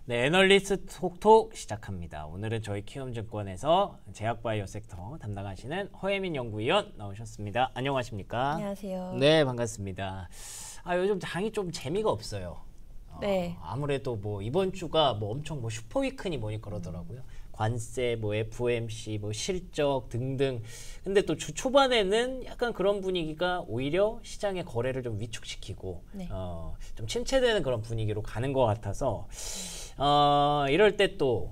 네, 애널리스트 톡톡 시작합니다. 오늘은 저희 키움증권에서 제약바이오 섹터 담당하시는 허예민 연구위원 나오셨습니다. 안녕하십니까? 안녕하세요. 네, 반갑습니다. 요즘 장이 좀 재미가 없어요. 네. 아무래도 뭐 이번 주가 뭐 엄청 뭐 슈퍼위크니 뭐니 그러더라고요. 관세, 뭐 FOMC, 뭐 실적 등등. 근데 또 주 초반에는 약간 그런 분위기가 오히려 시장의 거래를 좀 위축시키고 네. 좀 침체되는 그런 분위기로 가는 것 같아서 이럴 때 또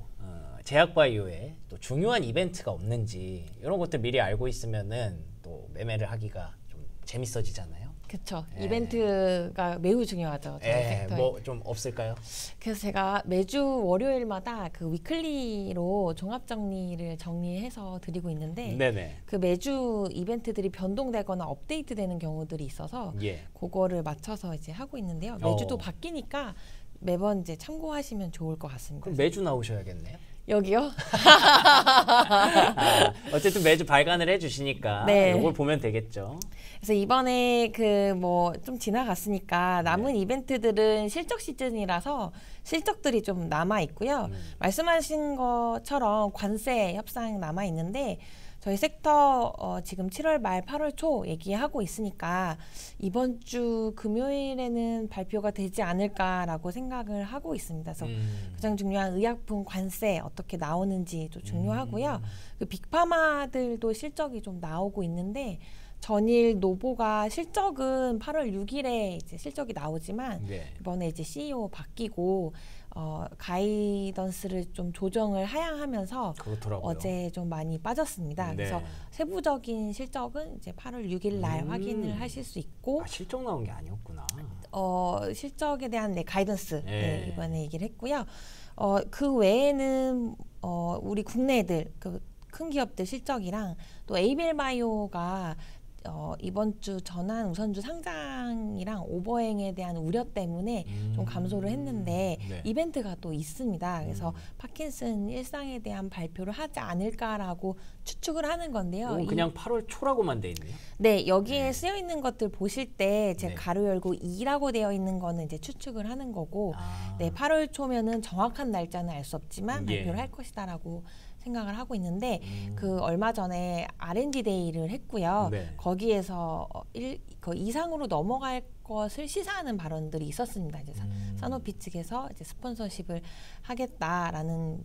제약바이오에 또 중요한 이벤트가 없는지 이런 것들 미리 알고 있으면은 또 매매를 하기가 좀 재밌어지잖아요. 그렇죠. 이벤트가 매우 중요하죠. 저희 섹터에. 뭐 좀 없을까요? 그래서 제가 매주 월요일마다 그 위클리로 종합 정리해서 드리고 있는데 네네. 그 매주 이벤트들이 변동되거나 업데이트되는 경우들이 있어서 예. 그거를 맞춰서 이제 하고 있는데요. 매주도 바뀌니까 매번 이제 참고하시면 좋을 것 같습니다. 그럼 매주 나오셔야겠네요. 여기요? 어쨌든 매주 발간을 해주시니까 네. 이걸 보면 되겠죠. 그래서 이번에 그 뭐 좀 지나갔으니까 남은 네. 이벤트들은 실적 시즌이라서 실적들이 좀 남아 있고요. 말씀하신 것처럼 관세 협상 남아 있는데 저희 섹터 지금 7월 말 8월 초 얘기하고 있으니까 이번 주 금요일에는 발표가 되지 않을까라고 생각을 하고 있습니다. 그래서 가장 중요한 의약품 관세 어떻게 나오는지도 중요하고요. 그 빅파마들도 실적이 좀 나오고 있는데 전일 노보가 실적은 8월 6일에 이제 실적이 나오지만 네. 이번에 이제 CEO 바뀌고 가이던스를 좀 조정을 하향하면서 그렇더라고요. 어제 좀 많이 빠졌습니다. 네. 그래서 세부적인 실적은 이제 8월 6일 날 확인을 하실 수 있고 실적 나온 게 아니었구나. 실적에 대한 가이던스 네. 이번에 얘기를 했고요. 그 외에는 우리 국내 애들 큰 기업들 실적이랑 또 에이벨 바이오가 이번 주 전환 우선주 상장이랑 오버행에 대한 우려 때문에 좀 감소를 했는데 네. 이벤트가 또 있습니다. 그래서 파킨슨 일상에 대한 발표를 하지 않을까라고 추측을 하는 건데요. 그냥 8월 초라고만 돼 있네요. 네, 여기에 쓰여 있는 것들 보실 때 제가 네. 가로 열고 2라고 되어 있는 거는 이제 추측을 하는 거고, 네, 8월 초면은 정확한 날짜는 알 수 없지만 예. 발표를 할 것이다라고 생각을 하고 있는데 그 얼마 전에 R&D 데이를 했고요. 네. 거기에서 그 이상으로 넘어갈 것을 시사하는 발언들이 있었습니다. 이제 사노피 측에서 이제 스폰서십을 하겠다라는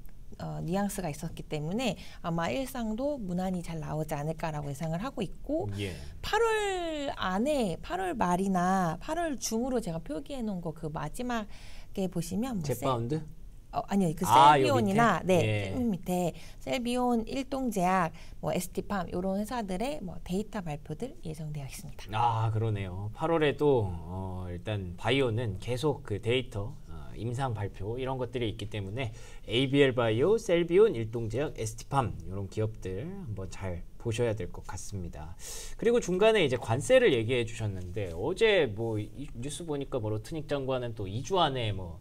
뉘앙스가 있었기 때문에 아마 일상도 무난히 잘 나오지 않을까라고 예상을 하고 있고 예. 8월 안에 8월 말이나 8월 중으로 제가 표기해 놓은 거 그 마지막에 보시면 뭐 젯바운드? 아니요, 그 요 셀비온이나 밑에? 맨 밑에 셀비온, 일동제약, 뭐 ST팜 이런 회사들의 뭐 데이터 발표들 예정되어 있습니다. 그러네요. 8월에도 일단 바이오는 계속 그 데이터 임상 발표 이런 것들이 있기 때문에 ABL 바이오, 셀비온, 일동제약, ST팜 이런 기업들 한번 잘 보셔야 될 것 같습니다. 그리고 중간에 이제 관세를 얘기해 주셨는데 어제 뭐 뉴스 보니까 뭐 로트닉 장관은 또 2주 안에 뭐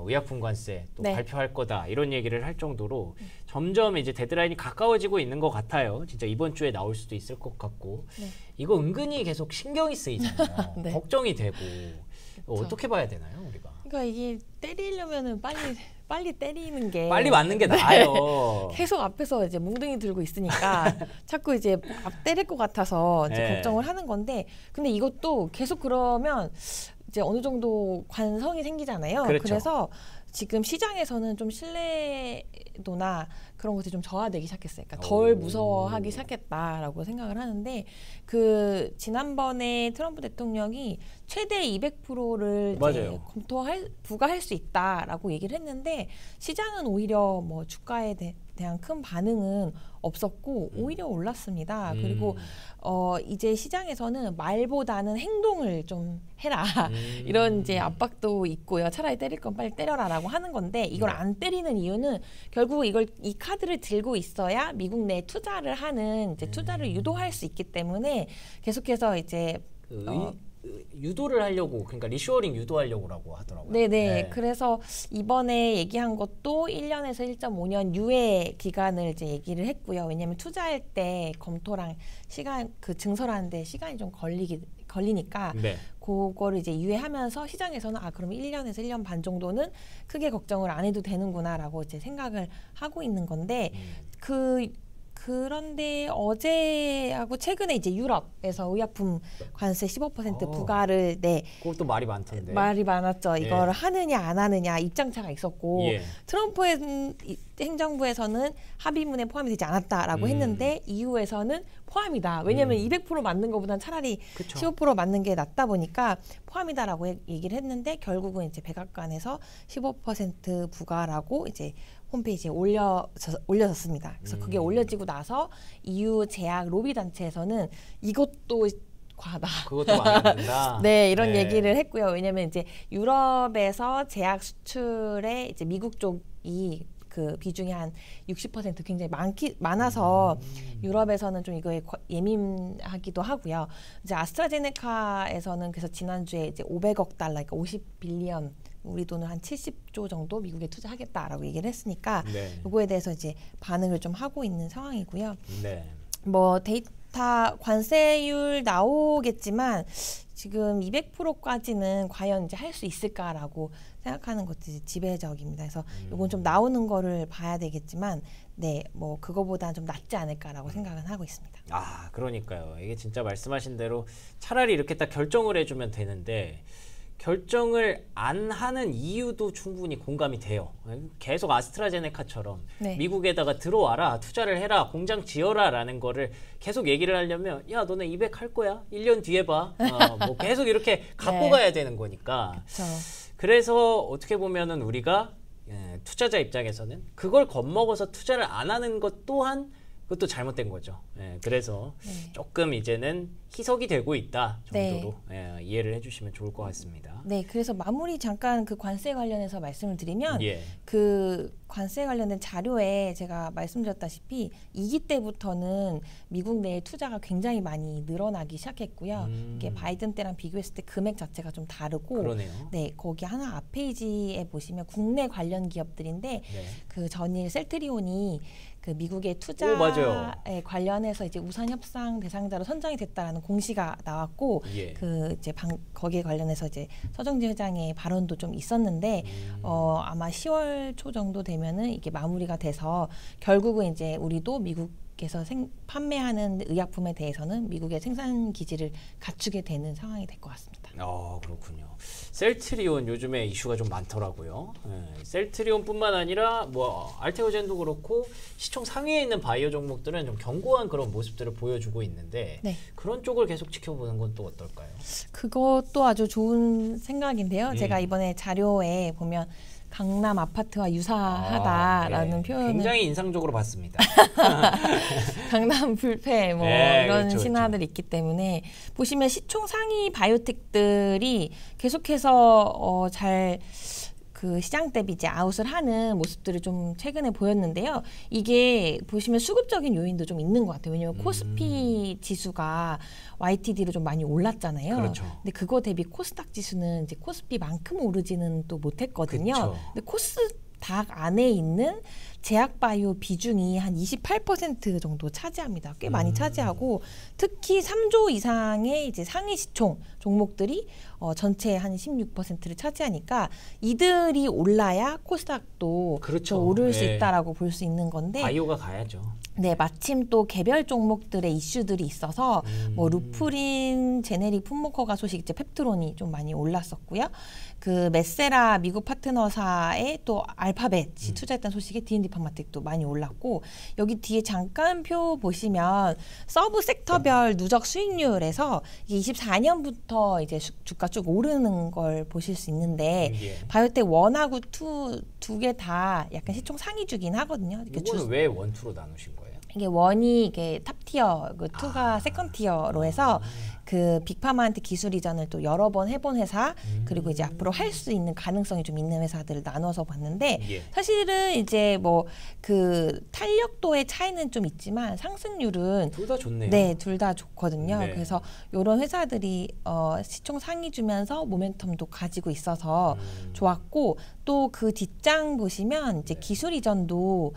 의약품 관세 또 네. 발표할 거다 이런 얘기를 할 정도로 점점 이제 데드라인이 가까워지고 있는 것 같아요. 진짜 이번 주에 나올 수도 있을 것 같고 네. 이거 은근히 계속 신경이 쓰이잖아요. 네. 걱정이 되고 어떻게 봐야 되나요, 우리가? 그러니까 이게 때리려면은 빨리 때리는 게 빨리 맞는 게 나아요. 계속 앞에서 이제 뭉둥이 들고 있으니까 자꾸 이제 앞 때릴 것 같아서 이제 네. 걱정을 하는 건데 근데 이것도 계속 그러면 이제 어느 정도 관성이 생기잖아요. 그렇죠. 그래서 지금 시장에서는 좀 신뢰도나 그런 것들이 좀 저하되기 시작했어요. 그러니까 덜 무서워하기 시작했다라고 생각을 하는데 그 지난번에 트럼프 대통령이 최대 200%를 이제 부과할 수 있다라고 얘기를 했는데 시장은 오히려 뭐 주가에 대한 큰 반응은 없었고 오히려 올랐습니다. 그리고 이제 시장에서는 말보다는 행동을 좀 해라 이런 이제 압박도 있고요. 차라리 때릴 건 빨리 때려라라고 하는 건데 이걸 안 때리는 이유는 결국 이 카드를 들고 있어야 미국 내 투자를 하는 이제 투자를 유도할 수 있기 때문에 계속해서 이제 유도를 하려고 그러니까 리쇼어링 유도하려고라고 하더라고요. 네네. 네. 그래서 이번에 얘기한 것도 1년에서 1.5년 유예 기간을 이제 얘기를 했고요. 왜냐하면 투자할 때 검토랑 시간 그 증설하는데 시간이 좀 걸리니까 네. 그거를 이제 이해하면서 시장에서는 그럼 1년에서 1년 반 정도는 크게 걱정을 안 해도 되는구나라고 이제 생각을 하고 있는 건데 그런데 어제하고 최근에 이제 유럽에서 의약품 관세 15% 부과를 그것도 말이 많던데. 말이 많았죠. 예. 이거를 하느냐 안 하느냐 입장차가 있었고 예. 트럼프 행정부에서는 합의문에 포함이 되지 않았다라고 했는데 EU에서는 포함이다. 왜냐하면 200% 맞는 것보다는 차라리 그쵸. 15% 맞는 게 낫다 보니까 포함이다라고 얘기를 했는데 결국은 이제 백악관에서 15% 부과라고 이제 홈페이지에 올려졌습니다. 그래서 그게 올려지고 나서 EU 제약 로비 단체에서는 이것도 과하다. 그것도 마음에 안 든다. 네, 이런 얘기를 했고요. 왜냐하면 이제 유럽에서 제약 수출에 이제 미국 쪽이 그 비중이 한 60% 굉장히 많아서 유럽에서는 좀 이거에 예민하기도 하고요. 이제 아스트라제네카에서는 그래서 지난주에 이제 500억 달러, 그러니까 50빌리언 우리 돈을 한 70조 정도 미국에 투자하겠다라고 얘기를 했으니까 이거에 대해서 이제 반응을 좀 하고 있는 상황이고요. 네. 뭐 데이터 관세율 나오겠지만 지금 200%까지는 과연 이제 할 수 있을까라고 생각하는 것들이 지배적입니다. 그래서 이건 좀 나오는 거를 봐야 되겠지만 뭐 그거보다는 좀 낫지 않을까라고 생각은 하고 있습니다. 그러니까요. 이게 진짜 말씀하신 대로 차라리 이렇게 딱 결정을 해주면 되는데 결정을 안 하는 이유도 충분히 공감이 돼요. 계속 아스트라제네카처럼 미국에다가 들어와라, 투자를 해라, 공장 지어라 라는 거를 계속 얘기를 하려면 야 너네 200 할 거야? 1년 뒤에 봐. 뭐 계속 이렇게 갖고 가야 되는 거니까. 그쵸. 그래서 어떻게 보면은 우리가 투자자 입장에서는 그걸 겁먹어서 투자를 안 하는 것 또한 그것도 잘못된 거죠. 그래서 조금 이제는 희석이 되고 있다 정도로 이해를 해주시면 좋을 것 같습니다. 네, 그래서 마무리 잠깐 그 관세 관련해서 말씀을 드리면 그 관세 관련된 자료에 제가 말씀드렸다시피 2기 때부터는 미국 내에 투자가 굉장히 많이 늘어나기 시작했고요. 이게 바이든 때랑 비교했을 때 금액 자체가 좀 다르고, 그러네요. 거기 하나 앞 페이지에 보시면 국내 관련 기업들인데 그 전일 셀트리온이 그 미국의 투자에 관련해서 이제 우산 협상 대상자로 선정이 됐다라는 공시가 나왔고 그 이제 거기에 관련해서 이제 서정진 회장의 발언도 좀 있었는데 아마 10월 초 정도 되면은 이게 마무리가 돼서 결국은 이제 우리도 미국에서 판매하는 의약품에 대해서는 미국의 생산 기지를 갖추게 되는 상황이 될 것 같습니다. 그렇군요. 셀트리온 요즘에 이슈가 좀 많더라고요. 셀트리온뿐만 아니라 뭐 알테오젠도 그렇고 시총 상위에 있는 바이오 종목들은 좀 견고한 그런 모습들을 보여주고 있는데 그런 쪽을 계속 지켜보는 건 또 어떨까요? 그것도 아주 좋은 생각인데요. 제가 이번에 자료에 보면 강남 아파트와 유사하다라는 표현을 굉장히 인상적으로 봤습니다. 강남 불패 뭐 이런 그렇죠, 신화들이 있기 때문에 보시면 시총 상위 바이오텍들이 계속해서 잘 그 시장 대비 이제 아웃을 하는 모습들을 좀 최근에 보였는데요. 이게 보시면 수급적인 요인도 좀 있는 것 같아요. 왜냐하면 코스피 지수가 YTD로 좀 많이 올랐잖아요. 그렇죠. 근데 그거 대비 코스닥 지수는 이제 코스피만큼 오르지는 또 못했거든요. 그쵸. 근데 코스닥 안에 있는 제약 바이오 비중이 한 28% 정도 차지합니다. 꽤 많이 차지하고 특히 3조 이상의 이제 상위 시총 종목들이 전체의 한 16%를 차지하니까 이들이 올라야 코스닥도 오를 수 있다라고 볼 수 있는 건데 바이오가 가야죠. 네, 마침 또 개별 종목들의 이슈들이 있어서 뭐 루프린, 제네릭 품목허가 소식, 이제 펩트론이 좀 많이 올랐었고요. 그 메세라 미국 파트너사의 또 알파벳이 투자했다는 소식에 D&D 파마텍도 많이 올랐고 여기 뒤에 잠깐 표 보시면 서브 섹터별 누적 수익률에서 24년부터 이제 주가 쭉 오르는 걸 보실 수 있는데 바이오텍 1하고 2 두 개 다 약간 시총 상위주긴 하거든요. 이거는 왜 원투로 나누신 거예요? 이게 원이 이게 탑티어, 그 투가 세컨티어로 해서 그 빅파마한테 기술 이전을 또 여러 번 해본 회사 그리고 이제 앞으로 할 수 있는 가능성이 좀 있는 회사들을 나눠서 봤는데 사실은 이제 뭐 그 탄력도의 차이는 좀 있지만 상승률은 둘 다 좋네요. 네, 둘 다 좋거든요. 그래서 이런 회사들이 시총 상위 주면서 모멘텀도 가지고 있어서 좋았고 또 그 뒷장 보시면 이제 기술 이전도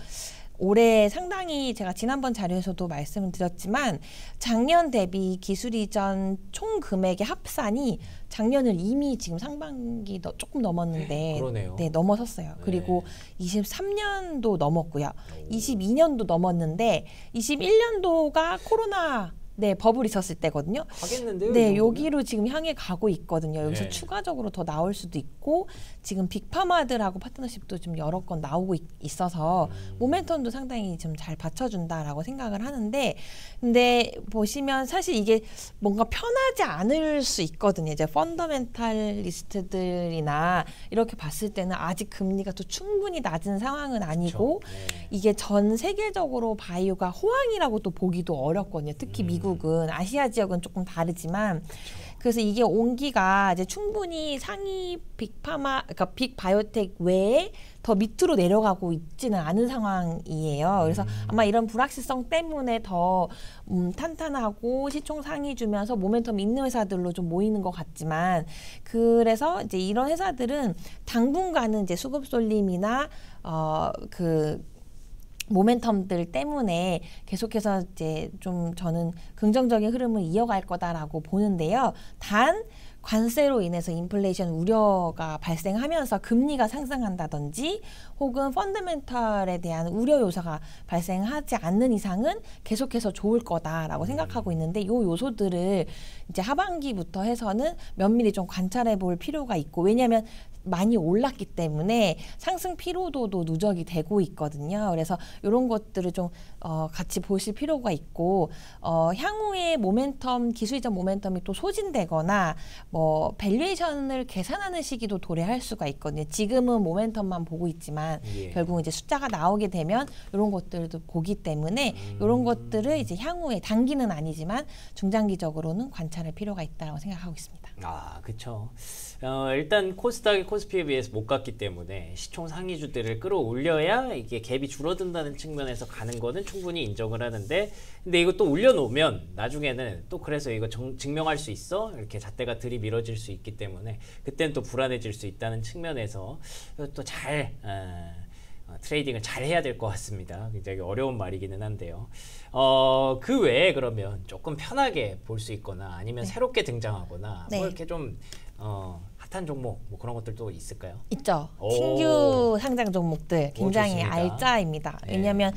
올해 상당히 제가 지난번 자료에서도 말씀을 드렸지만 작년 대비 기술 이전 총 금액의 합산이 작년을 이미 지금 상반기 조금 넘었는데 그러네요. 네, 넘어섰어요. 그리고 23년도 넘었고요. 22년도 넘었는데 21년도가 코로나 버블 있었을 때거든요. 하겠는데요? 네, 여기로 지금 향해 가고 있거든요. 여기서 네. 추가적으로 더 나올 수도 있고 지금 빅파마들하고 파트너십도 좀 여러 건 나오고 있어서 모멘텀도 상당히 좀 잘 받쳐준다라고 생각을 하는데 근데 보시면 사실 이게 뭔가 편하지 않을 수 있거든요. 이제 펀더멘탈리스트들이나 이렇게 봤을 때는 아직 금리가 또 충분히 낮은 상황은 아니고 네. 이게 전 세계적으로 바이오가 호황이라고 또 보기도 어렵거든요. 특히 미국은 아시아 지역은 조금 다르지만 그래서 이게 온기가 이제 충분히 상위 빅파마 그러니까 빅바이오텍 외에 더 밑으로 내려가고 있지는 않은 상황이에요. 그래서 아마 이런 불확실성 때문에 더 탄탄하고 시총 상위 주면서 모멘텀 있는 회사들로 좀 모이는 것 같지만 그래서 이제 이런 회사들은 당분간은 이제 수급 쏠림이나 그 모멘텀들 때문에 계속해서 이제 좀 저는 긍정적인 흐름을 이어갈 거다라고 보는데요. 단 관세로 인해서 인플레이션 우려가 발생하면서 금리가 상승한다든지 혹은 펀더멘털에 대한 우려 요소가 발생하지 않는 이상은 계속해서 좋을 거다라고 생각하고 있는데 이 요소들을 이제 하반기부터 해서는 면밀히 좀 관찰해 볼 필요가 있고 왜냐하면 많이 올랐기 때문에 상승 피로도도 누적이 되고 있거든요. 그래서 이런 것들을 좀 같이 보실 필요가 있고 향후에 모멘텀 기술 이전 모멘텀이 또 소진되거나 뭐 밸류에이션을 계산하는 시기도 도래할 수가 있거든요. 지금은 모멘텀만 보고 있지만 결국 이제 숫자가 나오게 되면 이런 것들도 보기 때문에 이런 것들을 이제 향후에 단기는 아니지만 중장기적으로는 관찰할 필요가 있다고 생각하고 있습니다. 아, 그렇죠. 일단 코스닥이 코스피에 비해서 못 갔기 때문에 시총 상위주들을 끌어올려야 이게 갭이 줄어든다는 측면에서 가는 거는 충분히 인정을 하는데 근데 이거 또 올려놓으면 나중에는 또 그래서 이거 증명할 수 있어? 이렇게 잣대가 들이밀어질 수 있기 때문에 그때는 또 불안해질 수 있다는 측면에서 또 잘 트레이딩을 잘 해야 될 것 같습니다. 굉장히 어려운 말이기는 한데요. 그 외에 그러면 조금 편하게 볼 수 있거나 아니면 새롭게 등장하거나 뭐 이렇게 좀 핫한 종목 뭐 그런 것들도 있을까요? 있죠. 신규 상장 종목들 굉장히 좋습니다. 알짜입니다. 왜냐하면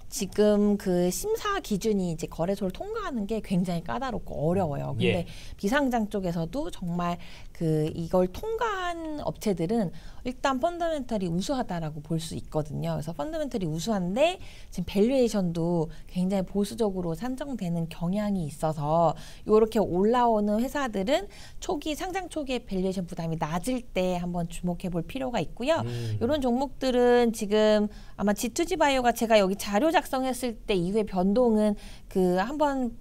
지금 그 심사 기준이 이제 거래소를 통과하는 게 굉장히 까다롭고 어려워요. 근데 비상장 쪽에서도 정말 그 이걸 통과한 업체들은 일단 펀더멘털이 우수하다라고 볼 수 있거든요. 그래서 펀더멘털이 우수한데 지금 밸류에이션도 굉장히 보수적으로 산정되는 경향이 있어서 이렇게 올라오는 회사들은 초기 상장 초기에 밸류에이션 부담이 낮을 때 한번 주목해 볼 필요가 있고요. 이런 종목들은 지금 아마 G2G 바이오가 제가 여기 자료 작성했을 때 이후에 변동은 그 한번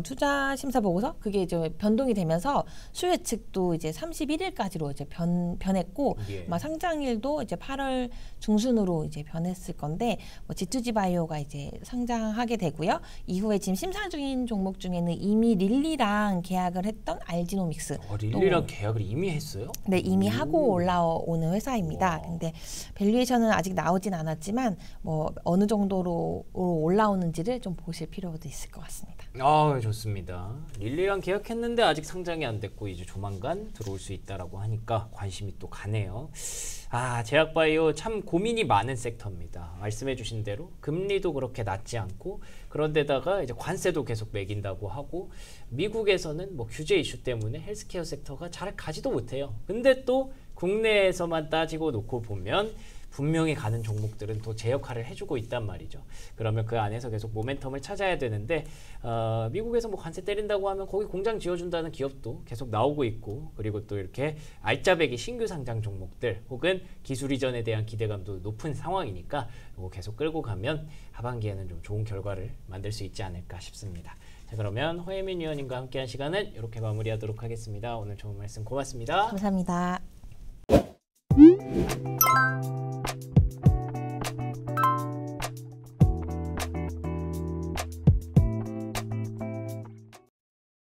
투자 심사 보고서 그게 이제 변동이 되면서 수요 예측도 이제 31일까지로 이제 변했고 아마 상장일도 이제 8월 중순으로 이제 변했을 건데 뭐 G2G 바이오가 이제 상장하게 되고요. 이후에 지금 심사 중인 종목 중에는 이미 릴리랑 계약을 했던 알지노믹스. 릴리랑 계약을 이미 했어요? 네, 이미 하고 올라오는 회사입니다. 근데 밸류에이션은 아직 나오진 않았지만 뭐 어느 정도로 올라오는지를 좀 보실 필요도 있을 것 같습니다. 아, 좋습니다. 릴리랑 계약했는데 아직 상장이 안 됐고 이제 조만간 들어올 수 있다라고 하니까 관심이 또 가네요. 아, 제약바이오 참 고민이 많은 섹터입니다. 말씀해주신 대로 금리도 그렇게 낮지 않고 그런데다가 이제 관세도 계속 매긴다고 하고 미국에서는 뭐 규제 이슈 때문에 헬스케어 섹터가 잘 가지도 못해요. 근데 또 국내에서만 따지고 놓고 보면 분명히 가는 종목들은 또 제 역할을 해주고 있단 말이죠. 그러면 그 안에서 계속 모멘텀을 찾아야 되는데 미국에서 뭐 관세 때린다고 하면 거기 공장 지어준다는 기업도 계속 나오고 있고 그리고 또 이렇게 알짜배기 신규 상장 종목들 혹은 기술 이전에 대한 기대감도 높은 상황이니까 이거 계속 끌고 가면 하반기에는 좀 좋은 결과를 만들 수 있지 않을까 싶습니다. 자, 그러면 허예민 위원님과 함께한 시간은 이렇게 마무리하도록 하겠습니다. 오늘 좋은 말씀 고맙습니다. 감사합니다.